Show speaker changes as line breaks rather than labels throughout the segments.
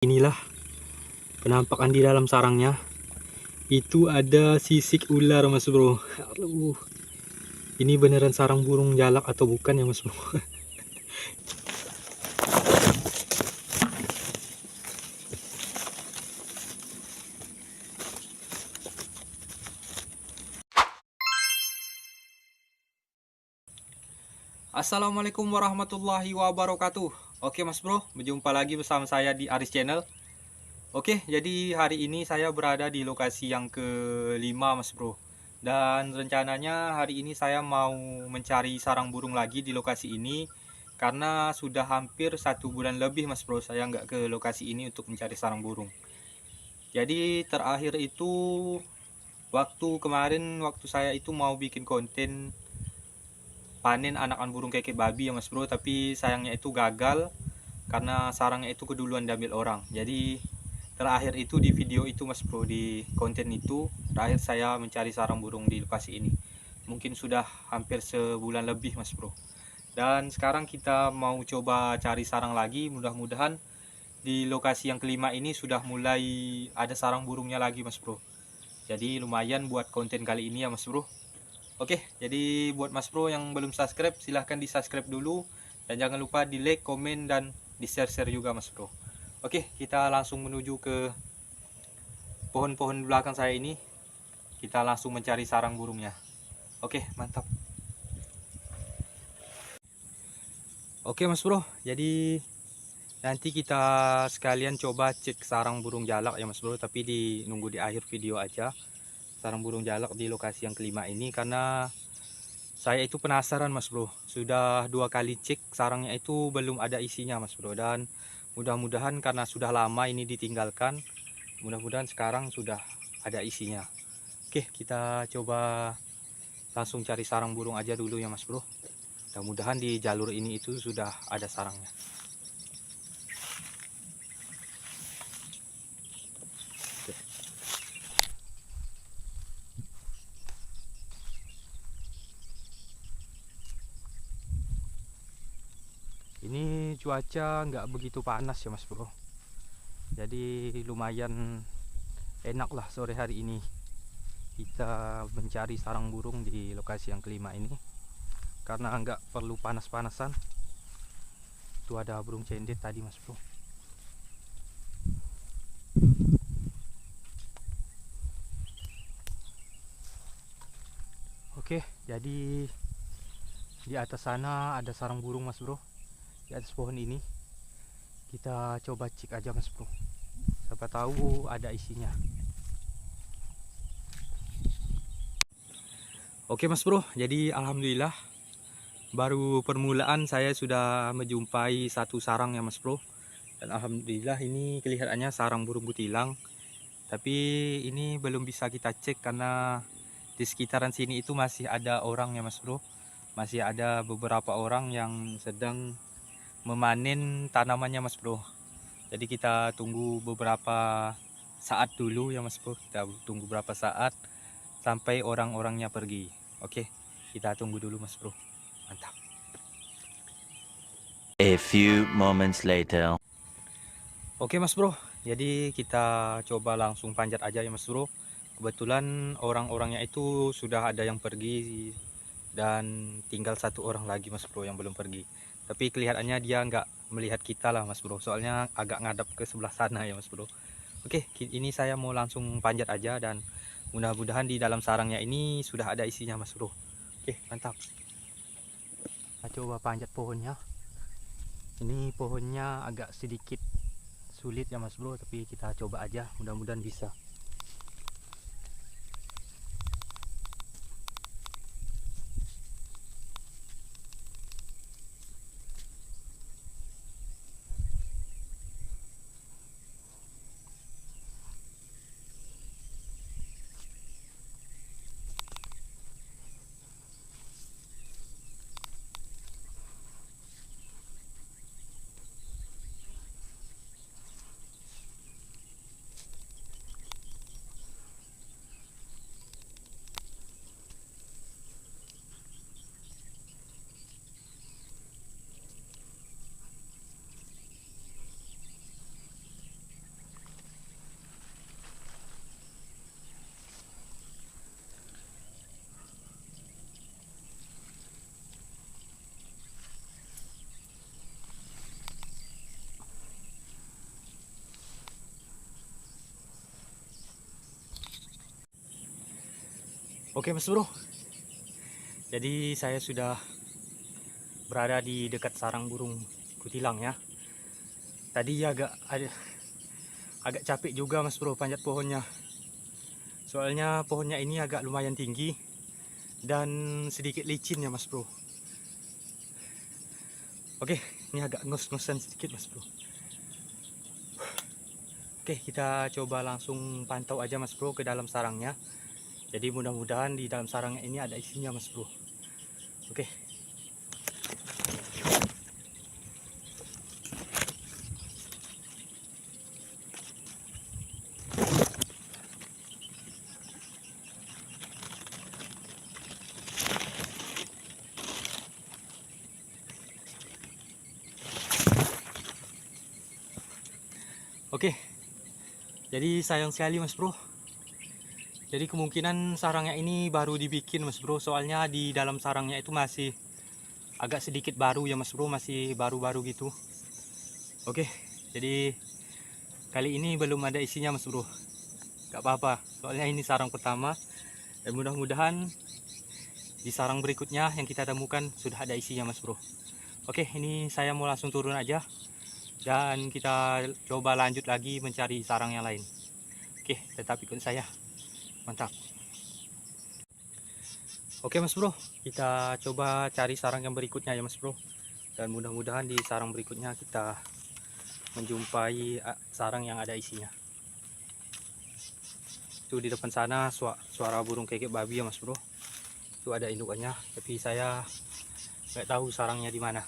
Inilah penampakan di dalam sarangnya. Itu ada sisik ular, Mas Bro. Aduh, ini beneran sarang burung jalak atau bukan ya, Mas Bro?
Assalamualaikum warahmatullahi wabarakatuh. Oke Mas Bro, berjumpa lagi bersama saya di Aris Channel. Oke, jadi hari ini saya berada di lokasi yang kelima Mas Bro. Dan rencananya hari ini saya mau mencari sarang burung lagi di lokasi ini. Karena sudah hampir 1 bulan lebih Mas Bro, saya nggak ke lokasi ini untuk mencari sarang burung. Jadi terakhir itu waktu kemarin, waktu saya itu mau bikin konten panen anakan burung kekek babi ya Mas Bro, tapi sayangnya itu gagal karena sarangnya itu keduluan diambil orang. Jadi terakhir itu di video itu Mas Bro, di konten itu terakhir saya mencari sarang burung di lokasi ini. Mungkin sudah hampir sebulan lebih Mas Bro. Dan sekarang kita mau coba cari sarang lagi, mudah-mudahan di lokasi yang kelima ini sudah mulai ada sarang burungnya lagi Mas Bro. Jadi lumayan buat konten kali ini ya Mas Bro. Oke, jadi buat Mas Bro yang belum subscribe, silahkan di subscribe dulu. Dan jangan lupa di like, komen, dan di share-share juga Mas Bro. Oke, kita langsung menuju ke pohon-pohon belakang saya ini. Kita langsung mencari sarang burungnya. Oke, mantap. Oke Mas Bro, jadi nanti kita sekalian coba cek sarang burung jalak ya Mas Bro. Tapi nunggu di akhir video aja. Sarang burung jalak di lokasi yang kelima ini, karena saya itu penasaran Mas Bro. Sudah 2 kali cek sarangnya itu belum ada isinya Mas Bro. Dan mudah-mudahan karena sudah lama ini ditinggalkan, mudah-mudahan sekarang sudah ada isinya. Oke, kita coba langsung cari sarang burung aja dulu ya Mas Bro. Mudah-mudahan di jalur ini itu sudah ada sarangnya. Ini cuaca nggak begitu panas ya Mas Bro. Jadi lumayan enak lah sore hari ini kita mencari sarang burung di lokasi yang kelima ini, karena nggak perlu panas-panasan. Itu ada burung cendet tadi Mas Bro. Oke, jadi di atas sana ada sarang burung Mas Bro. Di atas pohon ini kita coba cek aja Mas Bro, siapa tahu ada isinya. Oke Mas Bro, jadi alhamdulillah baru permulaan saya sudah menjumpai satu sarang ya Mas Bro. Dan alhamdulillah ini kelihatannya sarang burung kutilang. Tapi ini belum bisa kita cek karena di sekitaran sini itu masih ada orang ya Mas Bro. Masih ada beberapa orang yang sedang memanen tanamannya Mas Bro. Jadi kita tunggu beberapa saat dulu ya Mas Bro. Kita tunggu beberapa saat sampai orang-orangnya pergi. Oke, kita tunggu dulu Mas Bro. Mantap.
A few moments later.
Oke Mas Bro, jadi kita coba langsung panjat aja ya Mas Bro. Kebetulan orang-orangnya itu sudah ada yang pergi dan tinggal satu orang lagi Mas Bro yang belum pergi. Tapi kelihatannya dia nggak melihat kita lah Mas Bro, soalnya agak ngadap ke sebelah sana ya Mas Bro. Oke, ini saya mau langsung panjat aja dan mudah-mudahan di dalam sarangnya ini sudah ada isinya Mas Bro. Oke, mantap. Kita coba panjat pohonnya. Ini pohonnya agak sedikit sulit ya Mas Bro, tapi kita coba aja, mudah-mudahan bisa.
Oke Mas Bro, jadi saya sudah berada di dekat sarang burung kutilang ya. Tadi agak capek juga Mas Bro panjat pohonnya. Soalnya pohonnya ini agak lumayan tinggi dan sedikit licin ya Mas Bro. Oke, ini agak ngos-ngosan sedikit Mas Bro. Oke, kita coba langsung pantau aja Mas Bro ke dalam sarangnya. Jadi mudah-mudahan di dalam sarangnya ini ada isinya Mas Bro. Oke. Oke. Jadi sayang sekali Mas Bro. Jadi kemungkinan sarangnya ini baru dibikin Mas Bro. Soalnya di dalam sarangnya itu masih agak sedikit baru ya Mas Bro. Masih baru-baru gitu. Oke. Jadi kali ini belum ada isinya Mas Bro. Gak apa-apa. Soalnya ini sarang pertama. Dan mudah-mudahan di sarang berikutnya yang kita temukan sudah ada isinya Mas Bro. Oke, ini saya mau langsung turun aja. Dan kita coba lanjut lagi mencari sarang yang lain. Oke, tetap ikut saya. Mantap. Oke Mas Bro, kita coba cari sarang yang berikutnya ya Mas Bro. Dan mudah-mudahan di sarang berikutnya kita menjumpai sarang yang ada isinya. Itu di depan sana suara burung kekek babi ya Mas Bro. Itu ada indukannya, tapi saya nggak tahu sarangnya di mana.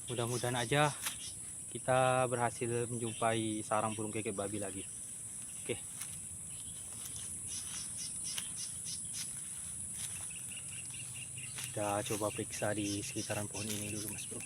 Mudah-mudahan aja kita berhasil menjumpai sarang burung kekek babi lagi. Oke. Kita coba periksa di sekitaran pohon ini dulu Mas Bro.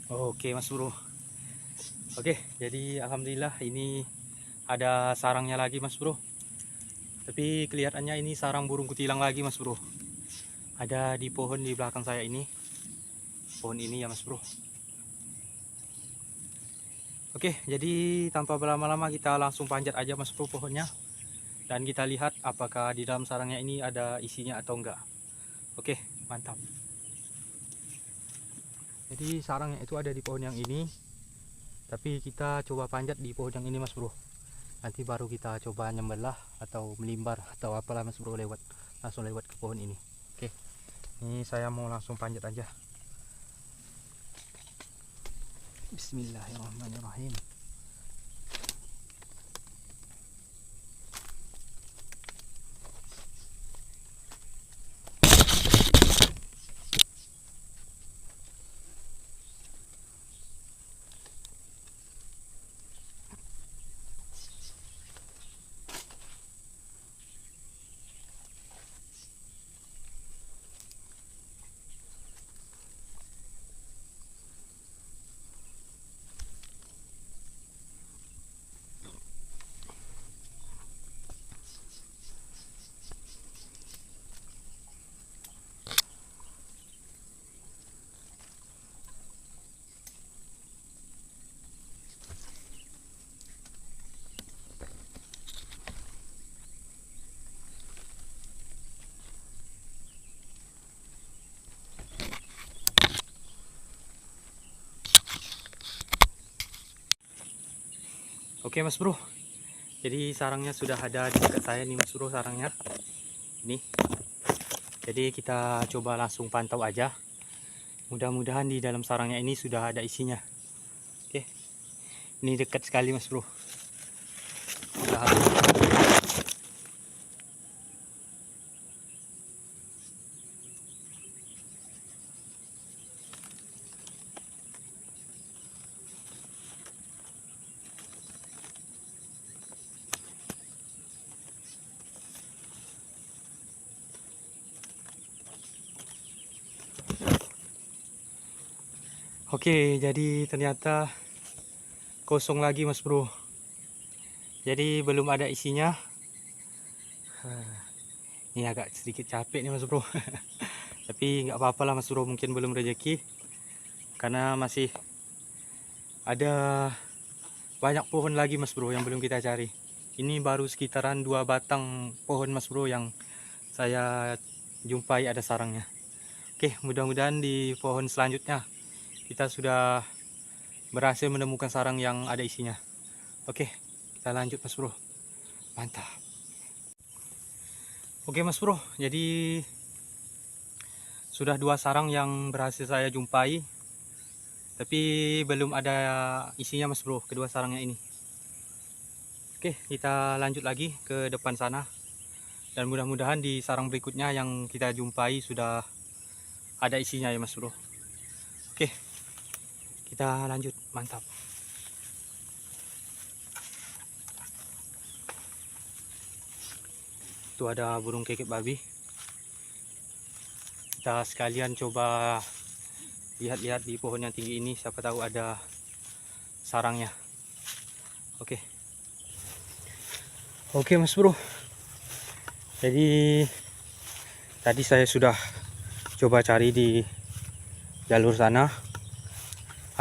Oke Mas Bro. Oke, jadi alhamdulillah ini ada sarangnya lagi Mas Bro. Tapi kelihatannya ini sarang burung kutilang lagi Mas Bro. Ada di pohon di belakang saya ini. Pohon ini ya Mas Bro. Oke, jadi tanpa berlama-lama kita langsung panjat aja Mas Bro pohonnya. Dan kita lihat apakah di dalam sarangnya ini ada isinya atau enggak. Oke, mantap. Jadi sarangnya itu ada di pohon yang ini. Tapi kita coba panjat di pohon yang ini Mas Bro. Nanti baru kita coba nyembelah atau melimbar atau apalah Mas Bro langsung lewat ke pohon ini. Oke. Ini saya mau langsung panjat aja. Bismillahirrahmanirrahim. Oke Mas Bro, jadi sarangnya sudah ada di dekat saya nih Mas Bro sarangnya. Ini. Jadi kita coba langsung pantau aja. Mudah-mudahan di dalam sarangnya ini sudah ada isinya. Oke. Ini dekat sekali Mas Bro. Sudah ada. Oke, jadi ternyata kosong lagi Mas Bro. Jadi belum ada isinya. Ini agak sedikit capek nih Mas Bro. Tapi nggak apa-apa lah Mas Bro, mungkin belum rezeki. Karena masih ada banyak pohon lagi Mas Bro yang belum kita cari. Ini baru sekitaran 2 batang pohon Mas Bro yang saya jumpai ada sarangnya. Oke, mudah-mudahan di pohon selanjutnya kita sudah berhasil menemukan sarang yang ada isinya. Oke, kita lanjut Mas Bro. Mantap. Oke Mas Bro, jadi sudah 2 sarang yang berhasil saya jumpai, tapi belum ada isinya Mas Bro, kedua sarangnya ini. Oke, kita lanjut lagi ke depan sana, dan mudah-mudahan di sarang berikutnya yang kita jumpai sudah ada isinya ya Mas Bro. Oke, kita lanjut. Mantap. Itu ada burung kekep babi. Kita sekalian coba lihat-lihat di pohon yang tinggi ini, siapa tahu ada sarangnya. Oke. Oke Mas Bro, jadi tadi saya sudah coba cari di jalur sana,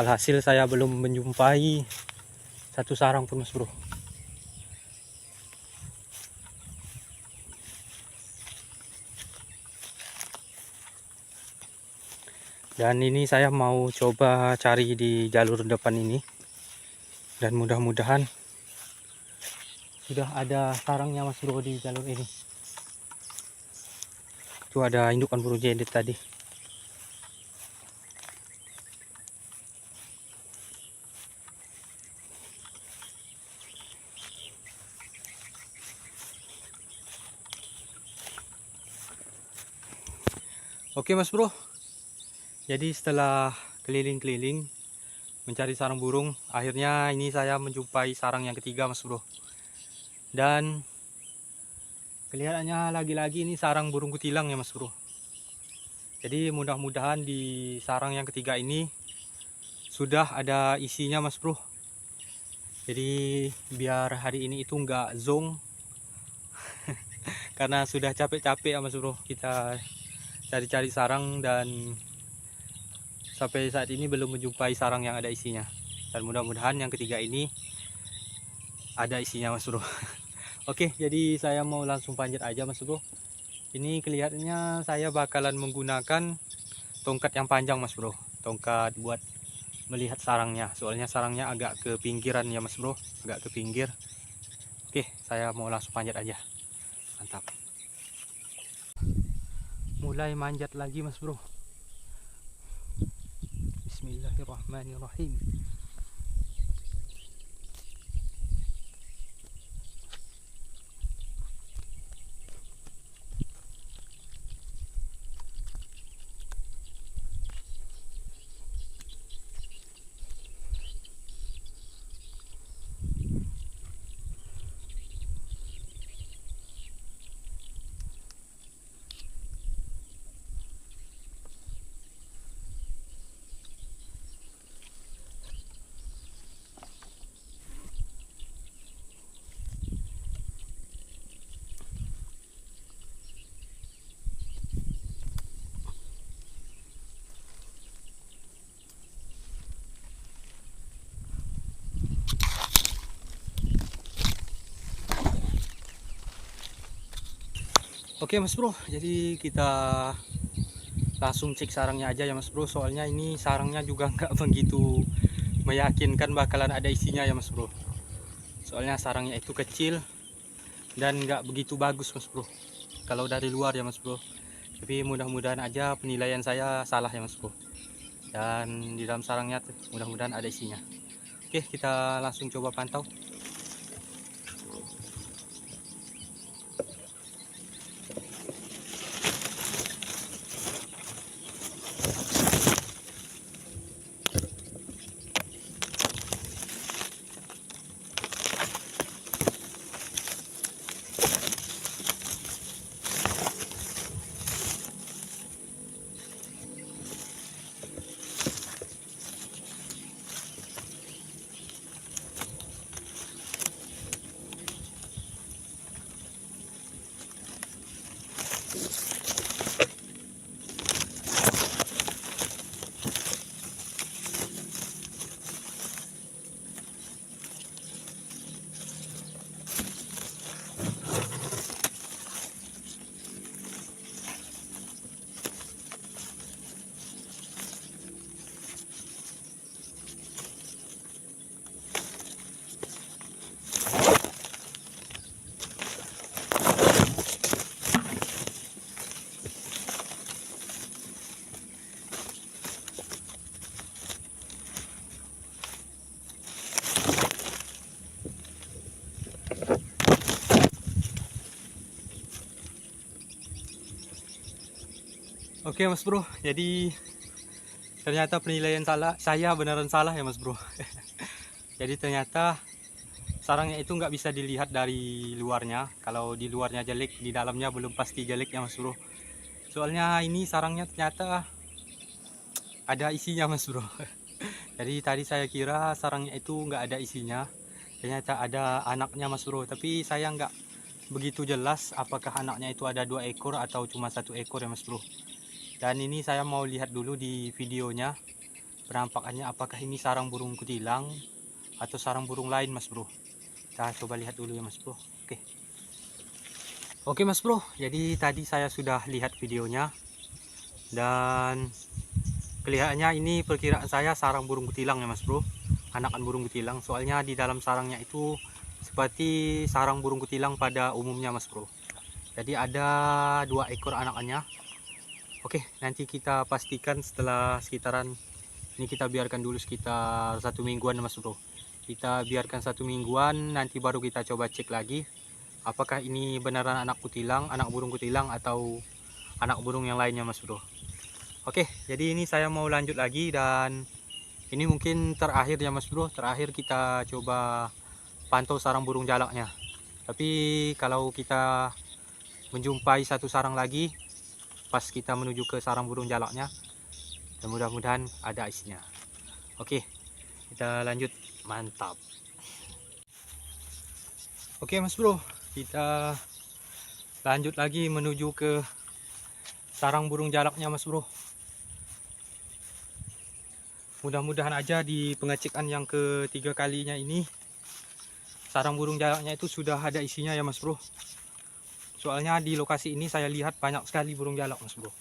alhasil saya belum menjumpai satu sarang pun Mas Bro. Dan ini saya mau coba cari di jalur depan ini, dan mudah-mudahan sudah ada sarangnya Mas Bro di jalur ini. Itu ada indukan burung jendet tadi. Oke Mas Bro, jadi setelah keliling-keliling mencari sarang burung, akhirnya ini saya menjumpai sarang yang ketiga Mas Bro. Dan kelihatannya lagi-lagi ini sarang burung kutilang ya Mas Bro. Jadi mudah-mudahan di sarang yang ketiga ini sudah ada isinya Mas Bro. Jadi biar hari ini itu enggak zong karena sudah capek-capek ya Mas Bro kita cari-cari sarang, dan sampai saat ini belum menjumpai sarang yang ada isinya. Dan mudah-mudahan yang ketiga ini ada isinya Mas Bro. Oke, jadi saya mau langsung panjat aja Mas Bro. Ini kelihatannya saya bakalan menggunakan tongkat yang panjang Mas Bro, tongkat buat melihat sarangnya, soalnya sarangnya agak ke pinggiran ya Mas Bro, agak ke pinggir. Oke, saya mau langsung panjat aja. Mantap. Mulai manjat lagi Mas Bro. Bismillahirrahmanirrahim. Oke Mas Bro, jadi kita langsung cek sarangnya aja ya Mas Bro, soalnya ini sarangnya juga nggak begitu meyakinkan bakalan ada isinya ya Mas Bro. Soalnya sarangnya itu kecil dan nggak begitu bagus Mas Bro kalau dari luar ya Mas Bro. Tapi mudah-mudahan aja penilaian saya salah ya Mas Bro, dan di dalam sarangnya mudah-mudahan ada isinya. Oke, kita langsung coba pantau. Oke Mas Bro, jadi ternyata penilaian saya beneran salah ya Mas Bro. Jadi ternyata sarangnya itu nggak bisa dilihat dari luarnya. Kalau di luarnya jelek, di dalamnya belum pasti jelek ya Mas Bro. Soalnya ini sarangnya ternyata ada isinya Mas Bro. Jadi tadi saya kira sarangnya itu nggak ada isinya, ternyata ada anaknya Mas Bro. Tapi saya nggak begitu jelas apakah anaknya itu ada 2 ekor atau cuma 1 ekor ya Mas Bro. Dan ini saya mau lihat dulu di videonya penampakannya, apakah ini sarang burung kutilang atau sarang burung lain Mas Bro. Kita coba lihat dulu ya Mas Bro. Oke Mas Bro, jadi tadi saya sudah lihat videonya dan kelihatannya ini perkiraan saya sarang burung kutilang ya Mas Bro, anakan burung kutilang. Soalnya di dalam sarangnya itu seperti sarang burung kutilang pada umumnya Mas Bro. Jadi ada 2 ekor anakannya. Oke, nanti kita pastikan setelah sekitaran ini, kita biarkan dulu sekitar 1 mingguan Mas Bro. Kita biarkan 1 mingguan, nanti baru kita coba cek lagi apakah ini beneran anak kutilang, anak burung kutilang atau anak burung yang lainnya Mas Bro. Oke, jadi ini saya mau lanjut lagi dan ini mungkin terakhir ya Mas Bro. Terakhir kita coba pantau sarang burung jalaknya. Tapi kalau kita menjumpai 1 sarang lagi pas kita menuju ke sarang burung jalaknya, dan mudah-mudahan ada isinya. Oke, kita lanjut. Mantap. Oke Mas Bro, kita lanjut lagi menuju ke sarang burung jalaknya Mas Bro. Mudah-mudahan aja di pengecekan yang ketiga kalinya ini sarang burung jalaknya itu sudah ada isinya ya Mas Bro. Soalnya di lokasi ini saya lihat banyak sekali burung jalak Mas Bro.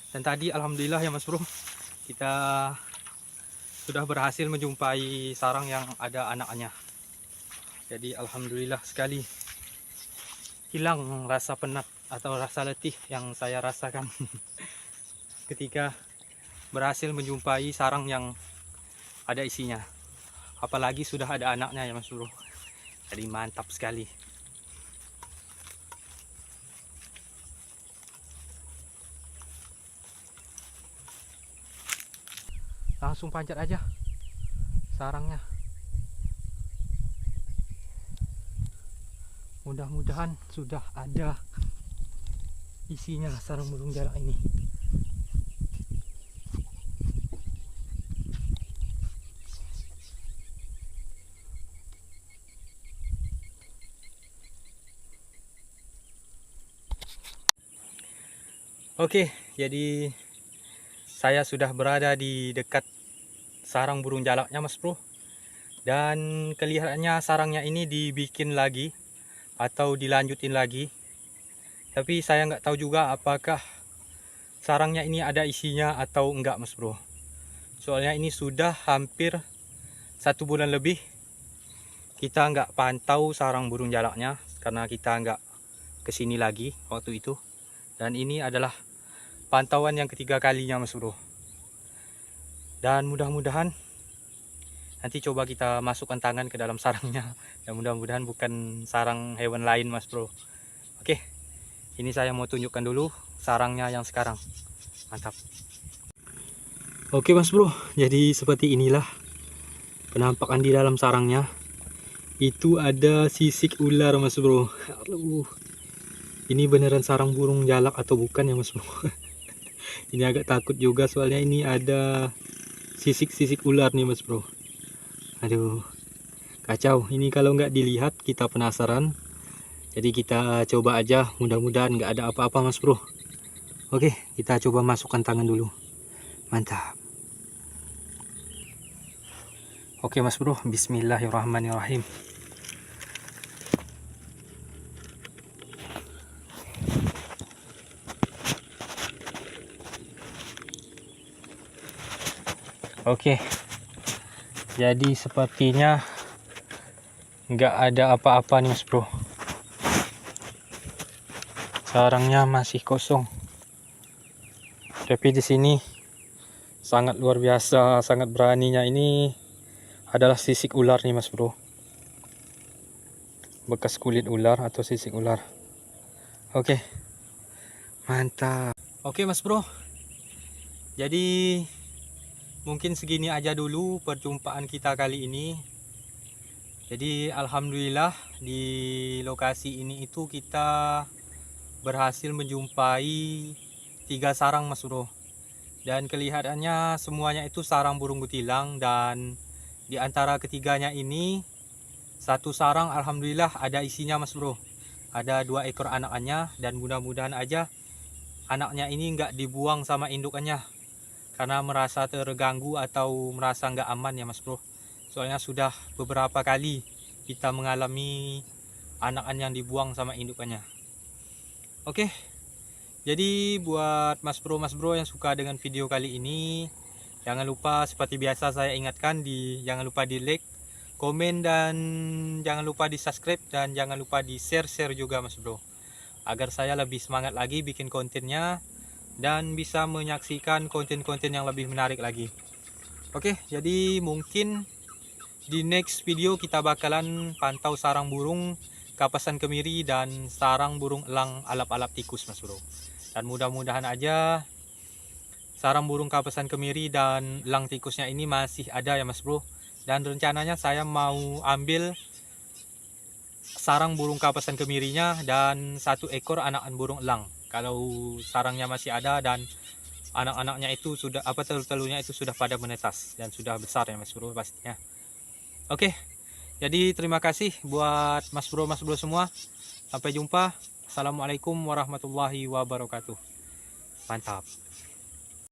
Dan tadi alhamdulillah ya Mas Bro, kita sudah berhasil menjumpai sarang yang ada anaknya. Jadi alhamdulillah sekali, hilang rasa penat atau rasa letih yang saya rasakan ketika berhasil menjumpai sarang yang ada isinya. Apalagi sudah ada anaknya ya Mas Bro. Jadi mantap sekali. Langsung panjat aja sarangnya. Mudah-mudahan sudah ada isinya sarang burung jalak ini. Oke, jadi saya sudah berada di dekat sarang burung jalaknya Mas Bro. Dan kelihatannya sarangnya ini dibikin lagi atau dilanjutin lagi. Tapi saya nggak tahu juga apakah sarangnya ini ada isinya atau enggak Mas Bro. Soalnya ini sudah hampir 1 bulan lebih kita nggak pantau sarang burung jalaknya karena kita nggak kesini lagi waktu itu. Dan ini adalah pantauan yang ketiga kalinya Mas Bro. Dan mudah-mudahan nanti coba kita masukkan tangan ke dalam sarangnya. Dan mudah-mudahan bukan sarang hewan lain Mas Bro. Oke, ini saya mau tunjukkan dulu sarangnya yang sekarang. Mantap. Oke Mas Bro, jadi seperti inilah penampakan di dalam sarangnya. Itu ada sisik ular Mas Bro. Aduh, ini beneran sarang burung jalak atau bukan ya Mas Bro? Ini agak takut juga soalnya ini ada sisik-sisik ular nih Mas Bro. Aduh, kacau. Ini kalau nggak dilihat kita penasaran. Jadi kita coba aja, mudah-mudahan nggak ada apa-apa Mas Bro. Oke, kita coba masukkan tangan dulu. Mantap. Oke Mas Bro, bismillahirrahmanirrahim. Oke, jadi sepertinya nggak ada apa-apa nih Mas Bro. Sarangnya masih kosong. Tapi di sini sangat luar biasa, sangat beraninya ini adalah sisik ular nih Mas Bro. bekas kulit ular atau sisik ular. Oke, mantap. Oke Mas Bro, jadi mungkin segini aja dulu perjumpaan kita kali ini. Jadi alhamdulillah di lokasi ini itu kita berhasil menjumpai 3 sarang Mas Bro. Dan kelihatannya semuanya itu sarang burung kutilang, dan di antara ketiganya ini satu sarang alhamdulillah ada isinya Mas Bro. Ada 2 ekor anakannya, dan mudah-mudahan aja anaknya ini nggak dibuang sama indukannya karena merasa terganggu atau merasa nggak aman ya Mas Bro. Soalnya sudah beberapa kali kita mengalami anakan yang dibuang sama indukannya. Oke, jadi buat Mas Bro yang suka dengan video kali ini, jangan lupa seperti biasa saya ingatkan, jangan lupa di like, komen, dan jangan lupa di subscribe, dan jangan lupa di share juga Mas Bro, agar saya lebih semangat lagi bikin kontennya dan bisa menyaksikan konten-konten yang lebih menarik lagi. Oke, jadi mungkin di next video kita bakalan pantau sarang burung kapasan kemiri dan sarang burung elang alap-alap tikus Mas Bro. Dan mudah-mudahan aja sarang burung kapasan kemiri dan elang tikusnya ini masih ada ya Mas Bro. Dan rencananya saya mau ambil sarang burung kapasan kemirinya dan 1 ekor anakan burung elang. Kalau sarangnya masih ada dan anak-anaknya itu sudah telur-telurnya itu sudah pada menetas dan sudah besar ya Mas Bro pastinya. Oke, jadi terima kasih buat Mas Bro semua. Sampai jumpa. Assalamualaikum warahmatullahi wabarakatuh. Mantap.